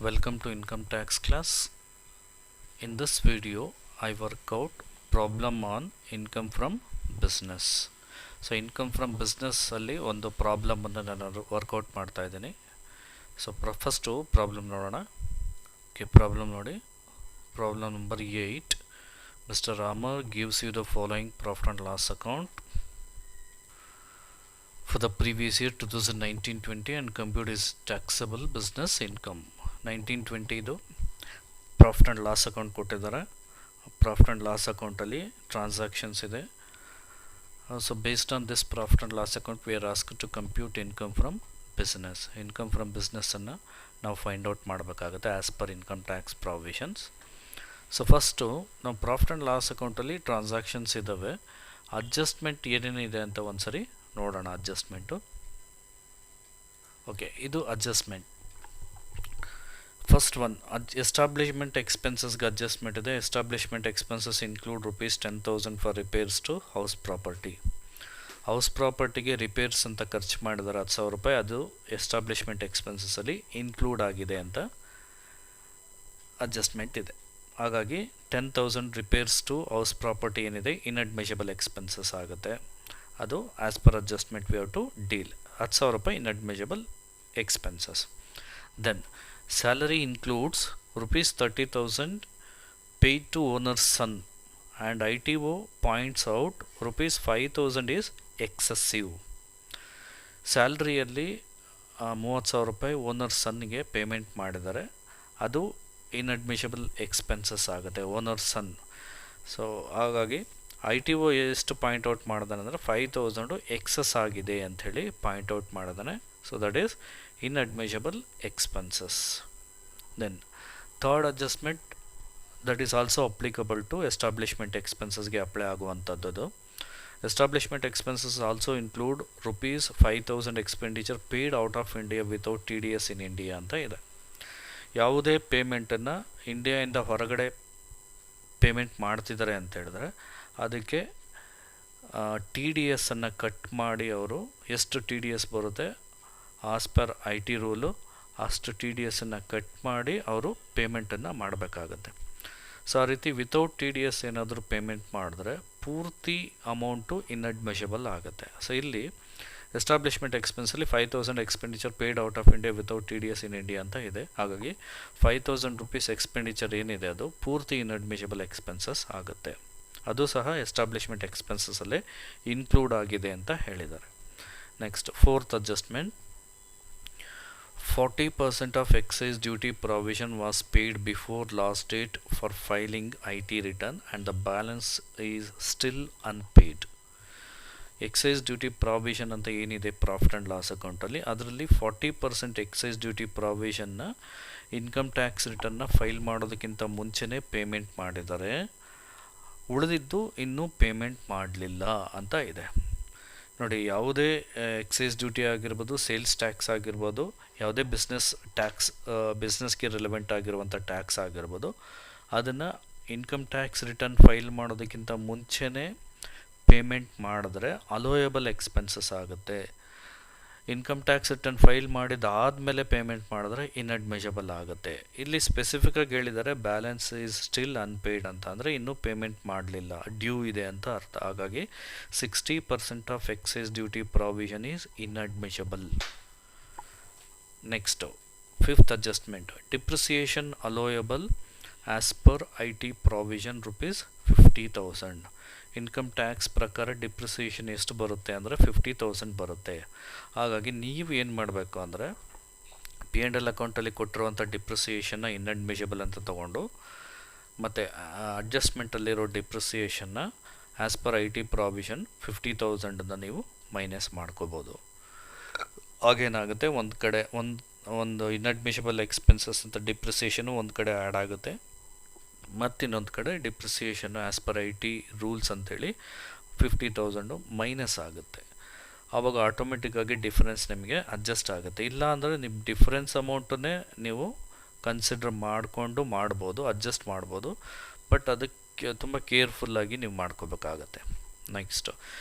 Welcome to income tax class. In this video, I work out problem on income from business. So income from business ಅಲ್ಲಿ ಒಂದು problem ಅನ್ನು ನಾನು workout ಮಾಡ್ತಾ ಇದ್ದೀನಿ. So first problem ನೋಡೋಣ. Okay, problem ನೋಡಿ. Problem number 8. Mr. Ramar gives you the following profit and loss account for the previous year 2019-20 and compute his taxable business income. 1920 ಇದು profit and loss account ಕೊಟ್ಟಿದ್ದಾರೆ. Profit and loss ಅಕೌಂಟಲ್ಲಿ transactions ಇದೆ. So based on this profit and loss account we are asked to compute income from business. Income from ಬಿಸ್ನೆಸ್ಸನ್ನು ನಾವು find out ಮಾಡಬೇಕಾಗುತ್ತೆ as per income tax provisions. So first ನಾವು profit and loss ಅಕೌಂಟಲ್ಲಿ transactions ಇದ್ದಾವೆ. Adjustment ಏನೇನಿದೆ ಅಂತ ಒಂದ್ಸರಿ ನೋಡೋಣ. ಅಡ್ಜಸ್ಟ್ಮೆಂಟು ಓಕೆ, ಇದು ಅಡ್ಜಸ್ಟ್ಮೆಂಟ್. ಫಸ್ಟ್ ಒನ್ ಎಸ್ಟಾಬ್ಲಿಷ್ಮೆಂಟ್ ಎಕ್ಸ್ಪೆನ್ಸಸ್ಗೆ ಅಡ್ಜಸ್ಟ್ಮೆಂಟ್ ಇದೆ. Establishment expenses include ₹10,000 for repairs to house property. House ಪ್ರಾಪರ್ಟಿಗೆ ರಿಪೇರ್ಸ್ ಅಂತ ಖರ್ಚು ಮಾಡಿದರೆ ₹10,000, ಅದು ಎಸ್ಟಾಬ್ಲಿಷ್ಮೆಂಟ್ ಎಕ್ಸ್ಪೆನ್ಸಸ್ಸಲ್ಲಿ ಇನ್ಕ್ಲೂಡ್ ಆಗಿದೆ ಅಂತ ಅಡ್ಜಸ್ಟ್ಮೆಂಟ್ ಇದೆ. ಹಾಗಾಗಿ 10,000 ರಿಪೇರ್ಸ್ ಟು ಹೌಸ್ ಪ್ರಾಪರ್ಟಿ ಏನಿದೆ ಇನ್ಅಡ್ಮಿಷಬಲ್ ಎಕ್ಸ್ಪೆನ್ಸಸ್ ಆಗುತ್ತೆ. ಅದು as per adjustment we have to deal. ₹10,000 inadmissible expenses. Then salary includes ₹30,000 paid to owner's son and ITO points out ₹5,000 is excessive. ಸ್ಯಾಲ್ರಿಯಲ್ಲಿ ₹30,000 ಓನರ್ ಸನ್ಗೆ payment ಮಾಡಿದ್ದಾರೆ. ಅದು ಇನ್ಅಡ್ಮಿಷಬಲ್ ಎಕ್ಸ್ಪೆನ್ಸಸ್ ಆಗುತ್ತೆ, owner son. So ಹಾಗಾಗಿ ITO ಎಷ್ಟು point out ಮಾಡಿದಾನೆ ಅಂದರೆ 5,000 excess ಆಗಿದೆ ಅಂಥೇಳಿ ಪಾಯಿಂಟ್ಔಟ್ ಮಾಡಿದಾನೆ. So that is inadmissible expenses. Then third adjustment that is also applicable to establishment expenses ಗೆ ಅಪ್ಲೈ ಆಗುವಂಥದ್ದು. Establishment expenses also include ₹5,000 expenditure paid out of India without TDS in India ಅಂತ ಇದೆ. ಯಾವುದೇ ಪೇಮೆಂಟನ್ನು ಇಂಡಿಯಾಯಿಂದ ಹೊರಗಡೆ ಪೇಮೆಂಟ್ ಮಾಡ್ತಿದ್ದಾರೆ ಅಂತ ಹೇಳಿದ್ರೆ ಅದಕ್ಕೆ TDS ಅನ್ನು ಕಟ್ ಮಾಡಿ ಅವರು ಎಷ್ಟು TDS ಬರುತ್ತೆ ಆಸ್ ಪರ್ IT ರೂಲು ಅಷ್ಟು TDS ಕಟ್ ಮಾಡಿ ಅವರು ಪೇಮೆಂಟನ್ನು ಮಾಡಬೇಕಾಗತ್ತೆ. ಸೊ ಆ ರೀತಿ ವಿತೌಟ್ TDS ಏನಾದರೂ ಪೇಮೆಂಟ್ ಮಾಡಿದ್ರೆ ಪೂರ್ತಿ ಅಮೌಂಟು ಇನ್ಅಡ್ಮಿಷಬಲ್ ಆಗುತ್ತೆ. ಸೊ ಇಲ್ಲಿ ಎಸ್ಟಾಬ್ಲಿಷ್ಮೆಂಟ್ ಎಕ್ಸ್ಪೆನ್ಸಲ್ಲಿ ₹5,000 expenditure paid out of India without TDS in India ಅಂತ ಇದೆ. ಹಾಗಾಗಿ ₹5,000 ಎಕ್ಸ್ಪೆಂಡಿಚರ್ ಏನಿದೆ ಅದು ಪೂರ್ತಿ ಇನ್ಅಡ್ಮಿಷಬಲ್ ಎಕ್ಸ್ಪೆನ್ಸಸ್ ಆಗುತ್ತೆ. ಅದು ಸಹ ಎಸ್ಟಾಬ್ಲಿಷ್ಮೆಂಟ್ ಎಕ್ಸ್ಪೆನ್ಸಸ್ಸಲ್ಲೇ ಇನ್ಕ್ಲೂಡ್ ಆಗಿದೆ ಅಂತ ಹೇಳಿದ್ದಾರೆ. Next fourth adjustment. 40% of excise duty provision was paid before last date for filing IT return and the balance is still unpaid. Excise duty provision ಅಂತ ಏನಿದೆ ಪ್ರಾಫಿಟ್ ಆ್ಯಂಡ್ ಲಾಸ್ ಅಕೌಂಟಲ್ಲಿ, ಅದರಲ್ಲಿ 40% ಎಕ್ಸೈಸ್ ಡ್ಯೂಟಿ ಪ್ರಾವಿಷನ್ನ income tax ರಿಟರ್ನ್ನ file ಮಾಡೋದಕ್ಕಿಂತ ಮುಂಚೆನೇ payment ಮಾಡಿದ್ದಾರೆ. ಉಳಿದಿದ್ದು ಇನ್ನೂ ಪೇಮೆಂಟ್ ಮಾಡಲಿಲ್ಲ ಅಂತ ಇದೆ. ನೋಡಿ, ಯಾವುದೇ ಎಕ್ಸೈಸ್ ಡ್ಯೂಟಿ ಆಗಿರ್ಬೋದು, ಸೇಲ್ಸ್ ಟ್ಯಾಕ್ಸ್ ಆಗಿರ್ಬೋದು, ಯಾವುದೇ ಬಿಸ್ನೆಸ್ಗೆ ರಿಲೆವೆಂಟ್ ಆಗಿರುವಂಥ ಟ್ಯಾಕ್ಸ್ ಆಗಿರ್ಬೋದು, ಅದನ್ನು ಇನ್ಕಮ್ ಟ್ಯಾಕ್ಸ್ ರಿಟರ್ನ್ ಫೈಲ್ ಮಾಡೋದಕ್ಕಿಂತ ಮುಂಚೆನೇ ಪೇಮೆಂಟ್ ಮಾಡಿದ್ರೆ ಅಲೋಯಬಲ್ ಎಕ್ಸ್ಪೆನ್ಸಸ್ ಆಗುತ್ತೆ. ಇನ್ಕಮ್ ಟ್ಯಾಕ್ಸ್ ರಿಟರ್ನ್ ಫೈಲ್ ಮಾಡಿದಾದಮೇಲೆ ಪೇಮೆಂಟ್ ಮಾಡಿದ್ರೆ ಇನ್ಅಡ್ಮಿಷಬಲ್ ಆಗುತ್ತೆ. ಇಲ್ಲಿ ಸ್ಪೆಸಿಫಿಕಾಗಿ ಹೇಳಿದ್ದಾರೆ ಬ್ಯಾಲೆನ್ಸ್ ಈಸ್ ಸ್ಟಿಲ್ ಅನ್ಪೇಯ್ಡ್ ಅಂತ, ಅಂದರೆ ಇನ್ನೂ ಪೇಮೆಂಟ್ ಮಾಡಲಿಲ್ಲ, ಡ್ಯೂ ಇದೆ ಅಂತ ಅರ್ಥ. ಹಾಗಾಗಿ 60% of excise duty provision is inadmissible. Next fifth adjustment. Depreciation allowable as per IT provision ₹50,000. Income tax ಪ್ರಕಾರ ಡಿಪ್ರಿಸಿಯೇಷನ್ ಎಷ್ಟು ಬರುತ್ತೆ ಅಂದರೆ 50,000 ಬರುತ್ತೆ. ಹಾಗಾಗಿ ನೀವು ಏನು ಮಾಡಬೇಕು ಅಂದರೆ P&L ಅಕೌಂಟಲ್ಲಿ ಕೊಟ್ಟಿರುವಂಥ ಡಿಪ್ರಿಸಿಯೇಷನ್ನ ಇನ್ಅಡ್ಮಿಷಬಲ್ ಅಂತ ತೊಗೊಂಡು ಮತ್ತು ಅಡ್ಜಸ್ಟ್ಮೆಂಟಲ್ಲಿರೋ ಡಿಪ್ರಿಸಿಯೇಷನ್ನ ಆ್ಯಸ್ ಪರ್ IT ಪ್ರಾವಿಷನ್ 50,000 ನೀವು ಮೈನಸ್ ಮಾಡ್ಕೋಬೋದು. ಆಗೇನಾಗುತ್ತೆ, ಒಂದು ಕಡೆ ಒಂದು ಇನ್ಅಡ್ಮಿಷಬಲ್ ಎಕ್ಸ್ಪೆನ್ಸಸ್ ಅಂತ ಡಿಪ್ರಿಸಿಯೇಷನು ಒಂದು ಕಡೆ ಆ್ಯಡ್ ಆಗುತ್ತೆ, ಮತ್ತಿನ್ನೊಂದು ಕಡೆ depreciation as per IT rules ಅಂಥೇಳಿ 50,000 ಮೈನಸ್ ಆಗುತ್ತೆ. ಆವಾಗ ಆಟೋಮೆಟಿಕ್ಕಾಗಿ ಡಿಫರೆನ್ಸ್ ನಿಮಗೆ ಅಡ್ಜಸ್ಟ್ ಆಗುತ್ತೆ. ಇಲ್ಲ ಅಂದರೆ ನಿಮ್ಮ ಡಿಫರೆನ್ಸ್ ಅಮೌಂಟನ್ನೇ ನೀವು ಕನ್ಸಿಡರ್ ಮಾಡಿಕೊಂಡು ಅಡ್ಜಸ್ಟ್ ಮಾಡ್ಬೋದು. ಬಟ್ ಅದಕ್ಕೆ ತುಂಬ ಕೇರ್ಫುಲ್ಲಾಗಿ ನೀವು ಮಾಡ್ಕೋಬೇಕಾಗತ್ತೆ. ನೆಕ್ಸ್ಟು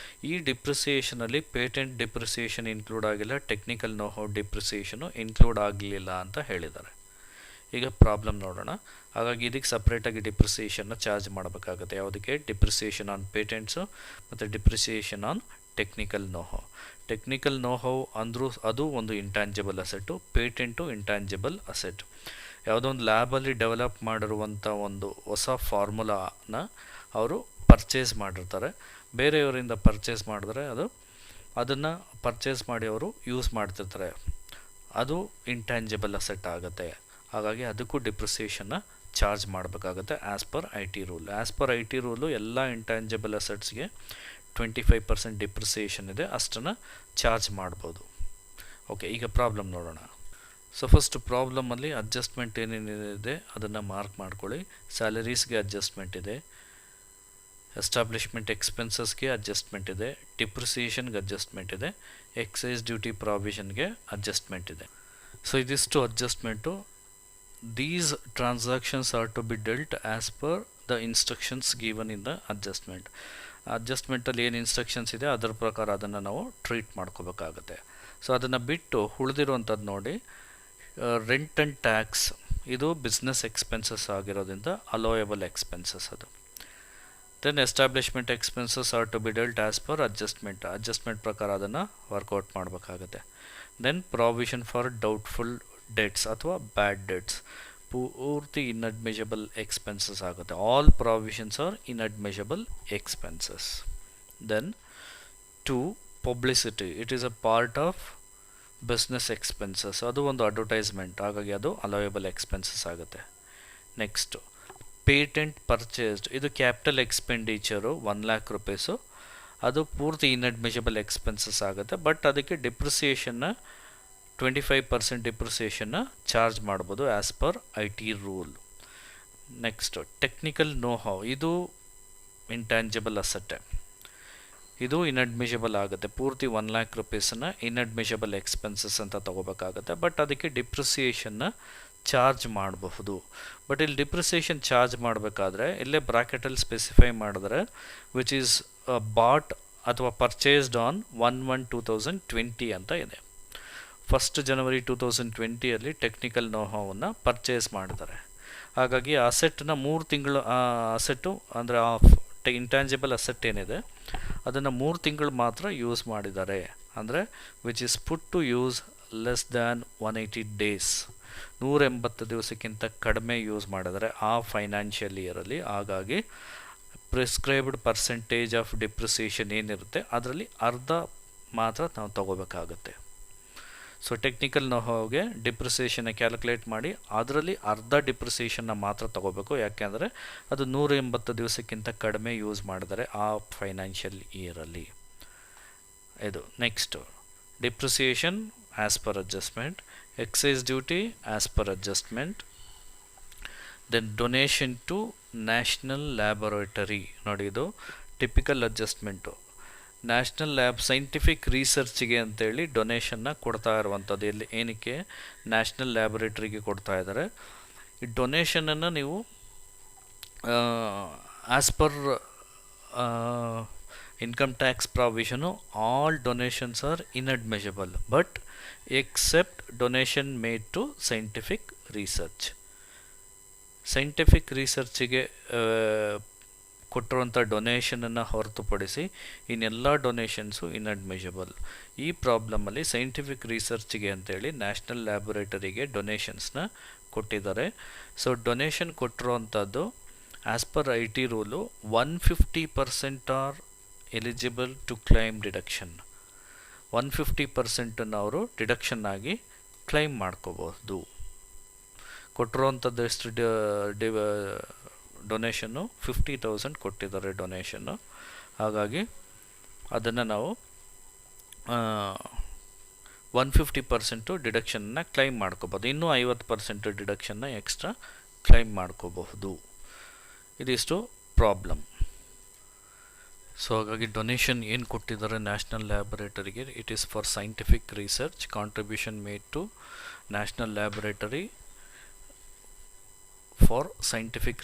ಈ ಡಿಪ್ರಿಸಿಯೇಷನಲ್ಲಿ ಪೇಟೆಂಟ್ ಡಿಪ್ರಿಸಿಯೇಷನ್ ಇನ್ಕ್ಲೂಡ್ ಆಗಿಲ್ಲ, ಟೆಕ್ನಿಕಲ್ ನೋಹೌ ಡಿಪ್ರಿಸಿಯೇಷನು ಇನ್ಕ್ಲೂಡ್ ಆಗಲಿಲ್ಲ ಅಂತ ಹೇಳಿದ್ದಾರೆ. ಈಗ ಪ್ರಾಬ್ಲಮ್ ನೋಡೋಣ. ಹಾಗಾಗಿ ಇದಕ್ಕೆ ಸಪ್ರೇಟಾಗಿ ಡಿಪ್ರಿಸಿಯೇಷನ್ನ ಚಾರ್ಜ್ ಮಾಡಬೇಕಾಗುತ್ತೆ. ಯಾವುದಕ್ಕೆ? ಡಿಪ್ರಿಸಿಯೇಷನ್ ಆನ್ ಪೇಟೆಂಟ್ಸು ಮತ್ತು ಡಿಪ್ರಿಸಿಯೇಷನ್ ಆನ್ ಟೆಕ್ನಿಕಲ್ ನೋಹೌ. ಟೆಕ್ನಿಕಲ್ ನೋಹೌ ಅಂದರೂ ಅದು ಒಂದು intangible asset, patent intangible asset. ಯಾವುದೋ ಒಂದು ಲ್ಯಾಬಲ್ಲಿ ಡೆವಲಪ್ ಮಾಡಿರುವಂಥ ಒಂದು ಹೊಸ ಫಾರ್ಮುಲಾನ ಅವರು ಪರ್ಚೇಸ್ ಮಾಡಿರ್ತಾರೆ. ಬೇರೆಯವರಿಂದ ಪರ್ಚೇಸ್ ಮಾಡಿದ್ರೆ ಅದನ್ನು ಪರ್ಚೇಸ್ ಮಾಡಿ ಅವರು ಯೂಸ್ ಮಾಡ್ತಿರ್ತಾರೆ, ಅದು ಇಂಟ್ಯಾಂಜಿಬಲ್ ಅಸೆಟ್ ಆಗುತ್ತೆ. ಹಾಗಾಗಿ ಅದಕ್ಕೂ ಡಿಪ್ರಿಸಿಯೇಷನ್ನ ಚಾರ್ಜ್ ಮಾಡಬೇಕಾಗುತ್ತೆ as per I T rule. As per I T rule ಎಲ್ಲ ಇಂಟ್ಯಾಂಜಿಬಲ್ ಅಸೆಟ್ಸ್ಗೆ 25% ಡಿಪ್ರಿಸಿಯೇಷನ್ ಇದೆ, ಅಷ್ಟನ್ನು ಚಾರ್ಜ್ ಮಾಡ್ಬೋದು. ಓಕೆ, ಈಗ ಪ್ರಾಬ್ಲಮ್ ನೋಡೋಣ. ಸೊ ಫಸ್ಟ್ ಪ್ರಾಬ್ಲಮಲ್ಲಿ ಅಡ್ಜಸ್ಟ್ಮೆಂಟ್ ಏನೇನಿದೆ ಅದನ್ನು ಮಾರ್ಕ್ ಮಾಡ್ಕೊಳ್ಳಿ. ಸ್ಯಾಲರೀಸ್ಗೆ ಅಡ್ಜಸ್ಟ್ಮೆಂಟ್ ಇದೆ, ಎಸ್ಟಾಬ್ಲಿಷ್ಮೆಂಟ್ ಎಕ್ಸ್ಪೆನ್ಸಸ್ಗೆ ಅಡ್ಜಸ್ಟ್ಮೆಂಟ್ ಇದೆ, ಡಿಪ್ರಿಸಿಯೇಷನ್ಗೆ ಅಡ್ಜಸ್ಟ್ಮೆಂಟ್ ಇದೆ, ಎಕ್ಸೈಸ್ ಡ್ಯೂಟಿ ಪ್ರಾವಿಷನ್ಗೆ ಅಡ್ಜಸ್ಟ್ಮೆಂಟ್ ಇದೆ. ಸೊ ಇದಿಷ್ಟು adjustment. These transactions are to be dealt as per the instructions given in the adjustment. ಅಡ್ಜಸ್ಟ್ಮೆಂಟಲ್ಲಿ ಏನು ಇನ್ಸ್ಟ್ರಕ್ಷನ್ಸ್ ಇದೆ ಅದರ ಪ್ರಕಾರ ಅದನ್ನು ನಾವು ಟ್ರೀಟ್ ಮಾಡ್ಕೋಬೇಕಾಗುತ್ತೆ. ಸೊ ಅದನ್ನು ಬಿಟ್ಟು ಉಳಿದಿರುವಂಥದ್ದು ನೋಡಿ, ರೆಂಟ್ ಆ್ಯಂಡ್ ಟ್ಯಾಕ್ಸ್ ಇದು ಬಿಸ್ನೆಸ್ ಎಕ್ಸ್ಪೆನ್ಸಸ್ ಆಗಿರೋದ್ರಿಂದ ಅಲೋಯಬಲ್ ಎಕ್ಸ್ಪೆನ್ಸಸ್ ಅದು. Then establishment expenses are to be dealt as per adjustment ಪ್ರಕಾರ ಅದನ್ನು ವರ್ಕೌಟ್ ಮಾಡಬೇಕಾಗುತ್ತೆ. Then provision for doubtful debts ಅಥವಾ ಬ್ಯಾಡ್ ಡೆಟ್ಸ್ ಪೂರ್ತಿ ಇನ್ಅಡ್ಮಿಷಬಲ್ ಎಕ್ಸ್ಪೆನ್ಸಸ್ ಆಗುತ್ತೆ. All provisions are inadmissible expenses. Then 2 publicity, it is a part of business expenses, ಅದು ಒಂದು advertisement, ಹಾಗಾಗಿ ಅದು ಅಲೋಯಬಲ್ ಎಕ್ಸ್ಪೆನ್ಸಸ್ ಆಗುತ್ತೆ. ನೆಕ್ಸ್ಟು ಪೇಟೆಂಟ್ ಪರ್ಚೇಸ್ಡ್, ಇದು ಕ್ಯಾಪಿಟಲ್ ಎಕ್ಸ್ಪೆಂಡಿಚರು 1 lakh ರೂಪೀಸು, ಅದು ಪೂರ್ತಿ ಇನ್ಅಡ್ಮಿಷಬಲ್ ಎಕ್ಸ್ಪೆನ್ಸಸ್ ಆಗುತ್ತೆ. ಬಟ್ ಅದಕ್ಕೆ ಡಿಪ್ರಿಸಿಯೇಷನ್ನ 25% ಡಿಪ್ರಿಸಿಯೇಷನ್ನ ಚಾರ್ಜ್ ಮಾಡ್ಬೋದು as per I T rule. Next technical knowhow, ಇದು ಇಂಟ್ಯಾಂಜಿಬಲ್ ಅಸೆಟ್ಟೆ, ಇದು ಇನ್ಅಡ್ಮಿಷಬಲ್ ಆಗುತ್ತೆ. ಪೂರ್ತಿ 1 lakh ರೂಪೀಸನ್ನ ಇನ್ಅಡ್ಮಿಷಬಲ್ ಎಕ್ಸ್ಪೆನ್ಸಸ್ ಅಂತ ತಗೋಬೇಕಾಗುತ್ತೆ. ಬಟ್ ಅದಕ್ಕೆ ಡಿಪ್ರಿಸಿಯೇಷನ್ನ ಚಾರ್ಜ್ ಮಾಡಬಹುದು. ಬಟ್ ಇಲ್ಲಿ ಡಿಪ್ರಿಸಿಯೇಷನ್ ಚಾರ್ಜ್ ಮಾಡಬೇಕಾದ್ರೆ ಇಲ್ಲೇ ಬ್ರಾಕೆಟಲ್ಲಿ ಸ್ಪೆಸಿಫೈ ಮಾಡಿದ್ರೆ ವಿಚ್ ಈಸ್ ಬಾಟ್ ಅಥವಾ ಪರ್ಚೇಸ್ಡ್ ಆನ್ 1/1/2020 ಅಂತ ಇದೆ. 1st January 2020 ಟೆಕ್ನಿಕಲ್ ನೋಹೌವನ್ನು ಪರ್ಚೇಸ್ ಮಾಡಿದ್ದಾರೆ. ಹಾಗಾಗಿ ಆ ಅಸೆಟ್ನ 3 ತಿಂಗಳು, ಆ ಅಸೆಟ್ಟು ಅಂದರೆ ಆ ಇಂಟ್ಯಾಂಜಿಬಲ್ ಅಸೆಟ್ ಏನಿದೆ ಅದನ್ನು 3 ತಿಂಗಳು ಮಾತ್ರ ಯೂಸ್ ಮಾಡಿದ್ದಾರೆ. ಅಂದರೆ which is put to use less than 180 days, 180 ದಿವಸಕ್ಕಿಂತ ಕಡಿಮೆ ಯೂಸ್ ಮಾಡಿದರೆ ಆ ಫೈನಾನ್ಷಿಯಲ್ ಇಯರಲ್ಲಿ. ಹಾಗಾಗಿ ಪ್ರಿಸ್ಕ್ರೈಬ್ಡ್ ಪರ್ಸೆಂಟೇಜ್ ಆಫ್ ಡಿಪ್ರಿಸಿಯೇಷನ್ ಏನಿರುತ್ತೆ ಅದರಲ್ಲಿ ಅರ್ಧ ಮಾತ್ರ ನಾವು ತಗೋಬೇಕಾಗುತ್ತೆ. ಸೊ ಟೆಕ್ನಿಕಲ್ ನೋಹೌಗೆ ಡಿಪ್ರಿಸಿಯೇಷನ್ನ ಕ್ಯಾಲ್ಕುಲೇಟ್ ಮಾಡಿ ಅದರಲ್ಲಿ ಅರ್ಧ ಡಿಪ್ರಿಸಿಯೇಷನ್ನ ಮಾತ್ರ ತಗೋಬೇಕು. ಯಾಕೆಂದರೆ ಅದು 180 ದಿವಸಕ್ಕಿಂತ ಕಡಿಮೆ ಯೂಸ್ ಮಾಡಿದರೆ ಆ ಫೈನಾನ್ಷಿಯಲ್ ಇಯರಲ್ಲಿ. ಇದು next depreciation as per adjustment, excise duty as per adjustment, then donation to national laboratory. ನೋಡಿ, ಇದು typical adjustment. National lab scientific ರಿಸರ್ಚ್ಗೆ ಅಂತೇಳಿ ಡೊನೇಷನ್ನ ಕೊಡ್ತಾ ಇರುವಂಥದ್ದು. ಇಲ್ಲಿ ಏನಕ್ಕೆ ನ್ಯಾಷನಲ್ ಲ್ಯಾಬೊರೇಟರಿಗೆ ಕೊಡ್ತಾ ಇದ್ದಾರೆ. ಈ ಡೊನೇಷನನ್ನು ನೀವು as per income tax provision all donations are inadmissible but except donation made to scientific research. Scientific ರಿಸರ್ಚಿಗೆ ಕೊಟ್ಟಿರುವಂಥ ಡೊನೇಷನನ್ನು ಹೊರತುಪಡಿಸಿ ಇನ್ನೆಲ್ಲ ಡೊನೇಷನ್ಸು ಇನ್ಅಡ್ಮಿಷಬಲ್. ಈ ಪ್ರಾಬ್ಲಮಲ್ಲಿ ಸೈಂಟಿಫಿಕ್ ರಿಸರ್ಚ್ಗೆ ಅಂತೇಳಿ ನ್ಯಾಷನಲ್ ಲ್ಯಾಬೊರೇಟರಿಗೆ ಡೊನೇಷನ್ಸ್ನ ಕೊಟ್ಟಿದ್ದಾರೆ. ಸೊ ಡೊನೇಷನ್ ಕೊಟ್ಟಿರುವಂಥದ್ದು as per I T rule 150% are eligible to claim deduction. 150% ಅವರು ಡಿಡಕ್ಷನ್ ಆಗಿ ಕ್ಲೈಮ್ ಮಾಡ್ಕೋಬಹುದು. ಕೊಟ್ಟಿರುವಂಥದ್ದು ಎಷ್ಟು ಡೊನೇಷನ್ನು 50,000 ಕೊಟ್ಟಿದ್ದಾರೆ ಡೊನೇಷನ್ನು. ಹಾಗಾಗಿ ಅದನ್ನು ನಾವು 150% ಡಿಡಕ್ಷನ್ನ ಕ್ಲೈಮ್ ಮಾಡ್ಕೋಬೋದು. ಇನ್ನೂ 50% ಡಿಡಕ್ಷನ್ನ ಎಕ್ಸ್ಟ್ರಾ ಕ್ಲೈಮ್ ಮಾಡ್ಕೋಬಹುದು. ಇದಿಷ್ಟು ಪ್ರಾಬ್ಲಮ್. ಸೊ ಹಾಗಾಗಿ ಡೊನೇಷನ್ ಏನು ಕೊಟ್ಟಿದ್ದಾರೆ ನ್ಯಾಷನಲ್ ಲ್ಯಾಬೊರೇಟರಿಗೆ, it is for scientific research, contribution made to national laboratory for scientific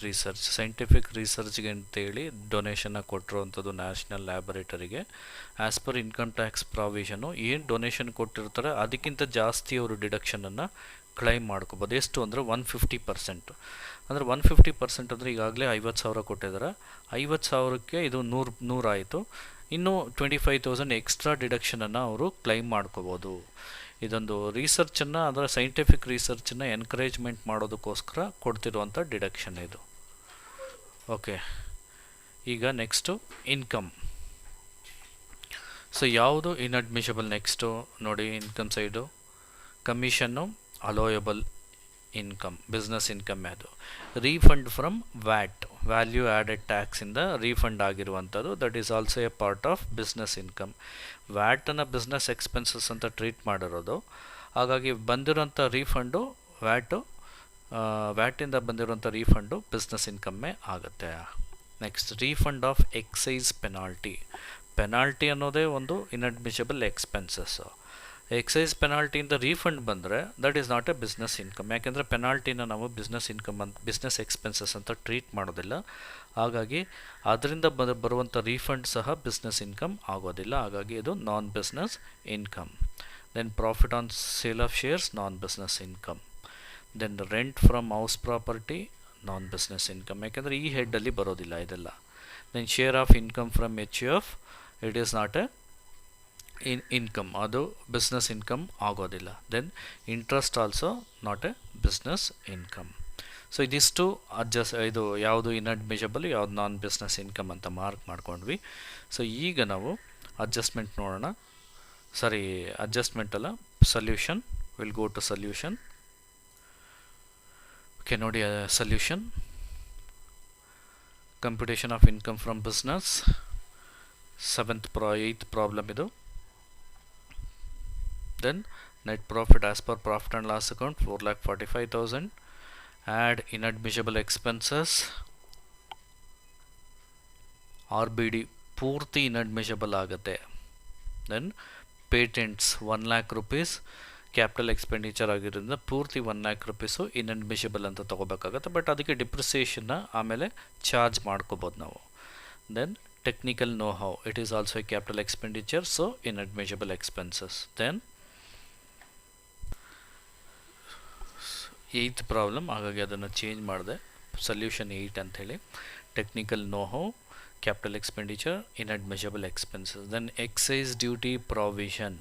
ರಿಸರ್ಚ್ಗೆ ಅಂತೇಳಿ ಡೊನೇಷನ್ನ ಕೊಟ್ಟಿರುವಂಥದ್ದು ನ್ಯಾಷನಲ್ ಲ್ಯಾಬೊರೇಟರಿಗೆ. As per income tax provision ಏನು ಡೊನೇಷನ್ ಕೊಟ್ಟಿರ್ತಾರೆ ಅದಕ್ಕಿಂತ ಜಾಸ್ತಿ ಅವರು ಡಿಡಕ್ಷನನ್ನು ಕ್ಲೈಮ್ ಮಾಡ್ಕೋಬೋದು. ಎಷ್ಟು ಅಂದರೆ 150%. ಅಂದರೆ 150% ಅಂದರೆ ಈಗಾಗಲೇ 50,000 ಕೊಟ್ಟಿದ್ದಾರೆ. 50,000ಕ್ಕೆ ಇದು 100 ಆಯಿತು. ಇನ್ನು 25,000 ಎಕ್ಸ್ಟ್ರಾ ಡಿಡಕ್ಷನನ್ನು ಅವರು ಕ್ಲೈಮ್ ಮಾಡ್ಕೋಬೋದು. ಇದೊಂದು ರಿಸರ್ಚನ್ನು, ಅದರ ಸೈಂಟಿಫಿಕ್ ರಿಸರ್ಚನ್ನು ಎನ್ಕರೇಜ್ಮೆಂಟ್ ಮಾಡೋದಕ್ಕೋಸ್ಕರ ಕೊಡ್ತಿರುವಂಥ ಡಿಡಕ್ಷನ್ ಇದು. ಓಕೆ, ಈಗ ನೆಕ್ಸ್ಟು ಇನ್ಕಮ್. ಸೊ ಯಾವುದು ಇನ್ಅಡ್ಮಿಷಬಲ್? ನೆಕ್ಸ್ಟು ನೋಡಿ, income side commission, allowable income, business income. ಅದು refund from VAT, value added ಟ್ಯಾಕ್ಸಿಂದ ರೀಫಂಡ್ ಆಗಿರುವಂಥದ್ದು, that is also a part of business income. ವ್ಯಾಟನ್ನು ಬಿಸ್ನೆಸ್ ಎಕ್ಸ್ಪೆನ್ಸಸ್ ಅಂತ ಟ್ರೀಟ್ ಮಾಡಿರೋದು, ಹಾಗಾಗಿ ಬಂದಿರೋಂಥ ರೀಫಂಡು ವ್ಯಾಟಿಂದ ಬಂದಿರೋಂಥ ರೀಫಂಡು ಬಿಸ್ನೆಸ್ ಇನ್ಕಮ್ಮೇ ಆಗುತ್ತೆ. Next, refund of excise penalty. Penalty ಅನ್ನೋದೇ ಒಂದು ಇನ್ಅಡ್ಮಿಷಬಲ್ ಎಕ್ಸ್ಪೆನ್ಸಸ್ಸು. ಎಕ್ಸೈಸ್ ಪೆನಾಲ್ಟಿಯಿಂದ ರೀಫಂಡ್ ಬಂದರೆ that is not a business income. ಯಾಕೆಂದರೆ ಪೆನಾಲ್ಟಿನ ನಾವು ಬಿಸ್ನೆಸ್ ಇನ್ಕಮ್ ಅಂತ, ಬಿಸ್ನೆಸ್ ಎಕ್ಸ್ಪೆನ್ಸಸ್ ಅಂತ ಟ್ರೀಟ್ ಮಾಡೋದಿಲ್ಲ. ಹಾಗಾಗಿ ಅದರಿಂದ ಬರುವಂಥ ರೀಫಂಡ್ ಸಹ ಬಿಸ್ನೆಸ್ ಇನ್ಕಮ್ ಆಗೋದಿಲ್ಲ. ಹಾಗಾಗಿ ಇದು non business income. Then profit on sale of shares, non business income. Then rent from house property, non business income. ಯಾಕೆಂದರೆ ಈ ಹೆಡ್ಡಲ್ಲಿ ಬರೋದಿಲ್ಲ ಇದೆಲ್ಲ. Then share of income from HUF, it is not a income, ಅದು business income ಆಗೋದಿಲ್ಲ. Then interest also not a business income. So ಇದಿಷ್ಟು ಇದು ಯಾವುದು ಇನ್ಅಡ್ಮಿಷಬಲ್, ಯಾವುದು ನಾನ್ ಬಿಸ್ನೆಸ್ ಇನ್ಕಮ್ ಅಂತ ಮಾರ್ಕ್ ಮಾಡ್ಕೊಂಡ್ವಿ. ಸೊ ಈಗ ನಾವು ಅಡ್ಜಸ್ಟ್ಮೆಂಟ್ ನೋಡೋಣ. ಅಡ್ಜಸ್ಟ್ಮೆಂಟ್ ಅಲ್ಲ, solution. Will go to solution. Okay, ನೋಡಿ solution. Computation of income from business, 8th problem ಇದು. Then net profit as per profit and loss account 4,45,000. Add inadmissible expenses, RBD ಪೂರ್ತಿ inadmissible ಆಗುತ್ತೆ. Then patents 1 lakh rupees capital expenditure ಆಗಿರೋದ್ರಿಂದ ಪೂರ್ತಿ 1 lakh rupees ಇನ್ಅಡ್ಮಿಷಬಲ್ ಅಂತ ತೊಗೋಬೇಕಾಗತ್ತೆ. But ಅದಕ್ಕೆ ಡಿಪ್ರಿಸಿಯೇಷನ್ನ ಆಮೇಲೆ charge ಮಾಡ್ಕೋಬೋದು ನಾವು. Then technical know how, it is also a capital expenditure, so inadmissible expenses. Then 8th problem, ಹಾಗಾಗಿ ಅದನ್ನು ಚೇಂಜ್ ಮಾಡಿದೆ, ಸೊಲ್ಯೂಷನ್ 8 ಅಂಥೇಳಿ. Technical know how, capital expenditure, inadmissible expenses. Then excise duty provision,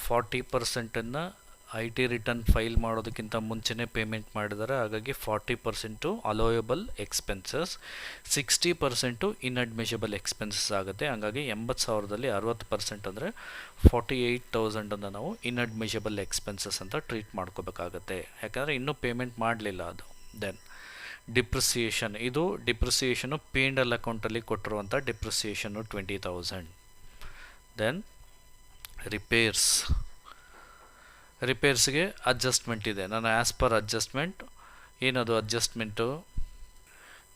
40%ಅನ್ನು IT return file ಮಾಡೋದಕ್ಕಿಂತ ಮುಂಚೆನೇ payment ಮಾಡಿದ್ದಾರೆ, ಹಾಗಾಗಿ 40% allowable expenses, 60% ಇನ್ಅಡ್ಮಿಷಬಲ್ expenses ಆಗುತ್ತೆ. ಹಾಗಾಗಿ 80,000ದಲ್ಲಿ 60% ಅಂದರೆ 48,000 ನಾವು ಇನ್ಅಡ್ಮಿಷಬಲ್ ಎಕ್ಸ್ಪೆನ್ಸಸ್ ಅಂತ ಟ್ರೀಟ್ ಮಾಡ್ಕೋಬೇಕಾಗತ್ತೆ, ಯಾಕಂದರೆ ಇನ್ನೂ ಪೇಮೆಂಟ್ ಮಾಡಲಿಲ್ಲ ಅದು. ದೆನ್ ಡಿಪ್ರಿಸಿಯೇಷನ್, ಇದು ಡಿಪ್ರಿಸಿಯೇಷನು P&L ಅಕೌಂಟಲ್ಲಿ ಕೊಟ್ಟಿರುವಂಥ ಡಿಪ್ರಿಸಿಯೇಷನ್ನು 20,000. ದೆನ್ ರಿಪೇರ್ಸ್ಗೆ ಅಡ್ಜಸ್ಟ್ಮೆಂಟ್ ಇದೆ. ನಾನು ಆ್ಯಸ್ ಪರ್ ಅಡ್ಜಸ್ಟ್ಮೆಂಟ್, ಏನದು ಅಡ್ಜಸ್ಟ್ಮೆಂಟು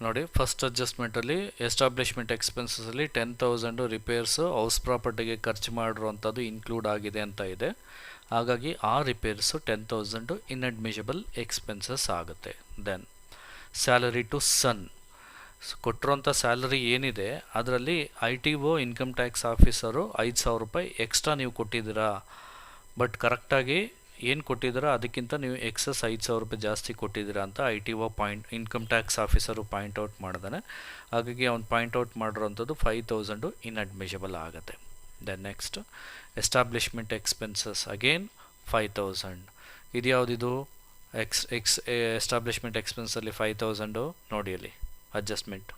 ನೋಡಿ. ಫಸ್ಟ್ ಅಡ್ಜಸ್ಟ್ಮೆಂಟಲ್ಲಿ ಎಸ್ಟಾಬ್ಲಿಷ್ಮೆಂಟ್ ಎಕ್ಸ್ಪೆನ್ಸಸಲ್ಲಿ 10,000 ರಿಪೇರ್ಸು ಹೌಸ್ ಪ್ರಾಪರ್ಟಿಗೆ ಖರ್ಚು ಮಾಡಿರುವಂಥದ್ದು ಇನ್ಕ್ಲೂಡ್ ಆಗಿದೆ ಅಂತ ಇದೆ. ಹಾಗಾಗಿ ಆ ರಿಪೇರ್ಸು 10,000 ಇನ್ಅಡ್ಮಿಷಬಲ್ ಎಕ್ಸ್ಪೆನ್ಸಸ್ ಆಗುತ್ತೆ. ದೆನ್ ಸ್ಯಾಲರಿ ಟು ಸನ್, ಕೊಟ್ಟಿರೋಂಥ ಸ್ಯಾಲರಿ ಏನಿದೆ ಅದರಲ್ಲಿ ITO ಇನ್ಕಮ್ ಟ್ಯಾಕ್ಸ್ ಆಫೀಸರು 5,000 ರೂಪಾಯಿ ಎಕ್ಸ್ಟ್ರಾ ನೀವು ಕೊಟ್ಟಿದ್ದೀರಾ, ಬಟ್ ಕರೆಕ್ಟಾಗಿ ಏನು ಕೊಟ್ಟಿದ್ದೀರಾ ಅದಕ್ಕಿಂತ ನೀವು ಎಕ್ಸಸ್ 5,000 ರೂಪಾಯಿ ಜಾಸ್ತಿ ಕೊಟ್ಟಿದ್ದೀರಾ ಅಂತ ITO income tax officer point out ಮಾಡಿದಾನೆ. ಹಾಗಾಗಿ ಅವ್ನು ಪಾಯಿಂಟ್ಔಟ್ ಮಾಡಿರೋಂಥದ್ದು 5,000 ಇನ್ಅಡ್ಮಿಷಬಲ್ ಆಗುತ್ತೆ. Then next establishment expenses, again 5,000. ಇದು ಯಾವುದಿದು ಎಸ್ಟಾಬ್ಲಿಷ್ಮೆಂಟ್ ಎಕ್ಸ್ಪೆನ್ಸಲ್ಲಿ 5,000 ನೋಡಿ ಅಲ್ಲಿ ಅಡ್ಜಸ್ಟ್ಮೆಂಟ್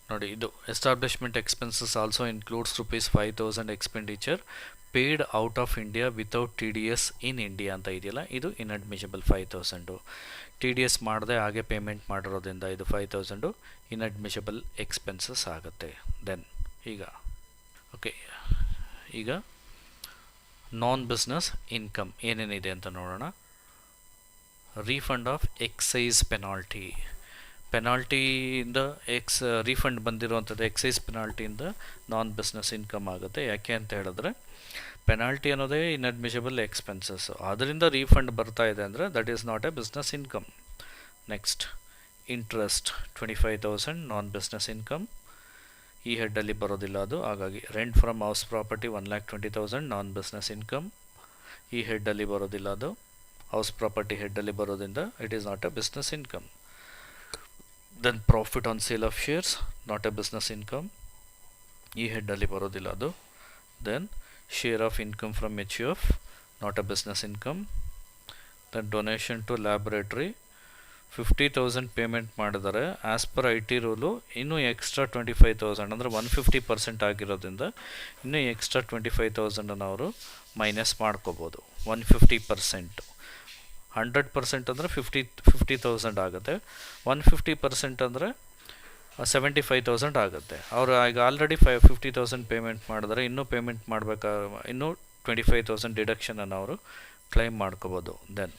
ನೋಡಿ. ಇದು establishment expenses also includes ₹5,000 expenditure paid out of India without TDS in India ಅಂತ ಇದೆಯಲ್ಲ, ಇದು ಇನ್ಅಡ್ಮಿಷಬಲ್ 5,000. TDS ಮಾಡದೆ ಹಾಗೆ ಪೇಮೆಂಟ್ ಮಾಡಿರೋದ್ರಿಂದ ಇದು 5,000 ಇನ್ಅಡ್ಮಿಷಬಲ್ ಎಕ್ಸ್ಪೆನ್ಸಸ್ ಆಗುತ್ತೆ. ದೆನ್ ಈಗ ನಾನ್ ಬಿಸ್ನೆಸ್ ಇನ್ಕಮ್ ಏನೇನಿದೆ ಅಂತ ನೋಡೋಣ. ರೀಫಂಡ್ ಆಫ್ ಎಕ್ಸೈಸ್ ಪೆನಾಲ್ಟಿಯಿಂದ ರೀಫಂಡ್ ಬಂದಿರುವಂಥದ್ದು ಎಕ್ಸೈಸ್ ಪೆನಾಲ್ಟಿಯಿಂದ ನಾನ್ ಬಿಸ್ನೆಸ್ ಇನ್ಕಮ್ ಆಗುತ್ತೆ. ಯಾಕೆ ಅಂತ ಹೇಳಿದ್ರೆ ಪೆನಾಲ್ಟಿ ಅನ್ನೋದೇ ಇನ್ಅಡ್ಮಿಷಬಲ್ ಎಕ್ಸ್ಪೆನ್ಸಸ್, ಅದರಿಂದ ರೀಫಂಡ್ ಬರ್ತಾ ಇದೆ ಅಂದರೆ that is not a business income. Next interest 25,000 non business income, ಈ ಹೆಡ್ಡಲ್ಲಿ ಬರೋದಿಲ್ಲ ಅದು. ಹಾಗಾಗಿ rent from house property 1,20,000 non business income, ಈ ಹೆಡ್ಡಲ್ಲಿ ಬರೋದಿಲ್ಲ ಅದು. ಹೌಸ್ ಪ್ರಾಪರ್ಟಿ ಹೆಡ್ಡಲ್ಲಿ ಬರೋದ್ರಿಂದ it is not a business income. Then profit on sale of shares, not a business income, ಈ ಹೆಡ್ಡಲ್ಲಿ ಬರೋದಿಲ್ಲ ಅದು. Then share of income from H U F, not a business income. Then donation to laboratory 50,000 payment ಮಾಡಿದರೆ as per I T rule ಇನ್ನೂ extra 25,000 ಅಂದರೆ 150% ಆಗಿರೋದ್ರಿಂದ ಇನ್ನೂ extra 25,000 ಅವರು ಮೈನಸ್ ಮಾಡ್ಕೋಬೋದು. 150%, 100% ಅಂದರೆ 50,000 ಆಗುತ್ತೆ. 150% ಅಂದರೆ 75,000 ಆಗುತ್ತೆ. ಅವರು ಈಗ ಆಲ್ರೆಡಿ 50,000 ಪೇಮೆಂಟ್ ಮಾಡಿದರೆ ಇನ್ನೂ ಪೇಮೆಂಟ್ ಮಾಡಬೇಕಾದ್ರೆ ಇನ್ನೂ 25,000 ಡಿಡಕ್ಷನನ್ನು ಅವರು ಕ್ಲೈಮ್ ಮಾಡ್ಕೋಬೋದು. Then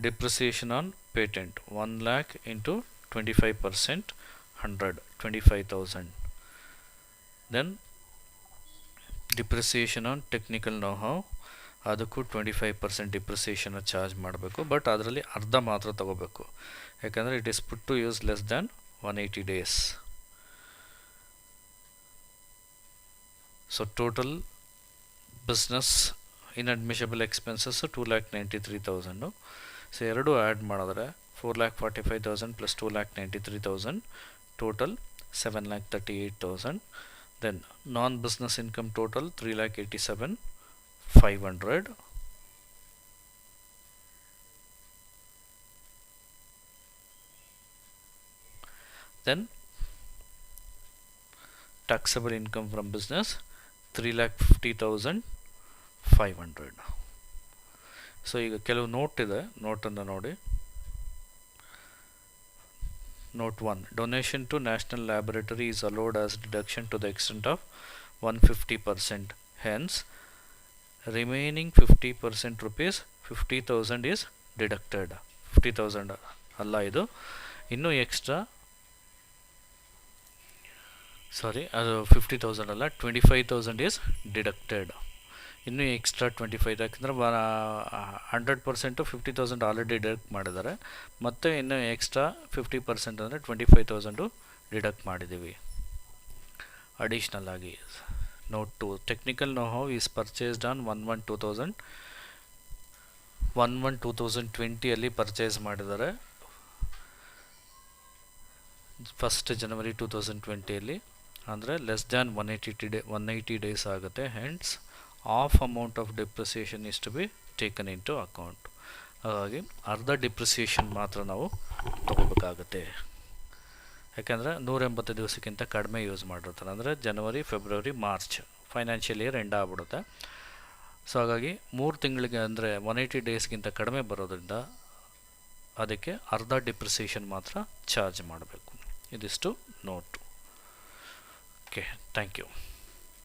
depreciation on patent 1 lakh into 25%, 25,000. Then depreciation on technical know how, ಅದಕ್ಕೂ 25% ಡಿಪ್ರಿಸಿಯೇಷನ್ ಚಾರ್ಜ್ ಮಾಡಬೇಕು. ಬಟ್ ಅದರಲ್ಲಿ ಅರ್ಧ ಮಾತ್ರ ತಗೋಬೇಕು, ಯಾಕಂದರೆ it is put to use less than 180 days. So total business inadmissible expenses 2,93,000. So ಎರಡು ಆ್ಯಡ್ ಮಾಡಿದ್ರೆ 4,45,000 plus 2,93,000, total 7,38,000. Then non business income total 3,87,500. Then taxable income from business 3,50,500. So ಈಗ ಕೆಲವು ನೋಟ್ ಇದೆ, ನೋಟನ್ನು ನೋಡಿ. Note 1, donation to national laboratory is allowed as deduction to the extent of 150%. Hence remaining 50% rupees 50,000 is deducted. 50,000 ಅಲ್ಲ, ಇದು ಇನ್ನೂ extra, ಸಾರಿ ಅದು 50,000 ಅಲ್ಲ, 25,000 ಈಸ್ ಡಿಡಕ್ಟೆಡ್. ಇನ್ನೂ ಎಕ್ಸ್ಟ್ರಾ 25, ಯಾಕಂದರೆ 100% 50,000 ಆಲ್ರೆಡಿ ಡಿಡಕ್ಟ್ ಮಾಡಿದ್ದಾರೆ, ಮತ್ತು ಇನ್ನೂ ಎಕ್ಸ್ಟ್ರಾ 50% ಅಂದರೆ 25,000 ಡಿಡಕ್ಟ್ ಮಾಡಿದ್ದೀವಿ ಅಡಿಷ್ನಲ್ ಆಗಿ. Note 2, technical know how is purchased on 1/1/2020 purchase ಮಾಡಿದ್ದಾರೆ. 1st January 2020, ಅಂದರೆ ಲೆಸ್ ದ್ಯಾನ್ 180 days ಆಗುತ್ತೆ. Hence of amount of depreciation is to be taken into account. ಹಾಗಾಗಿ ಅರ್ಧ ಡಿಪ್ರಿಸಿಯೇಷನ್ ಮಾತ್ರ ನಾವು ತಗೋಬೇಕಾಗುತ್ತೆ, ಯಾಕೆಂದರೆ 180 ದಿವಸಕ್ಕಿಂತ ಕಡಿಮೆ ಯೂಸ್ ಮಾಡಿರ್ತಾರೆ, ಅಂದರೆ ಜನವರಿ, ಫೆಬ್ರವರಿ, ಮಾರ್ಚ್ ಫೈನಾನ್ಷಿಯಲ್ ಇಯರ್ ಎಂಡ್ ಆಗ್ಬಿಡುತ್ತೆ. ಸೊ ಹಾಗಾಗಿ 3 ತಿಂಗಳಿಗೆ ಅಂದರೆ 180 ಡೇಸ್ಗಿಂತ ಕಡಿಮೆ ಬರೋದ್ರಿಂದ ಅದಕ್ಕೆ ಅರ್ಧ ಡಿಪ್ರಿಸಿಯೇಷನ್ ಮಾತ್ರ ಚಾರ್ಜ್ ಮಾಡಬೇಕು. ಇದಿಷ್ಟು ನೋಟು. Okay, thank you.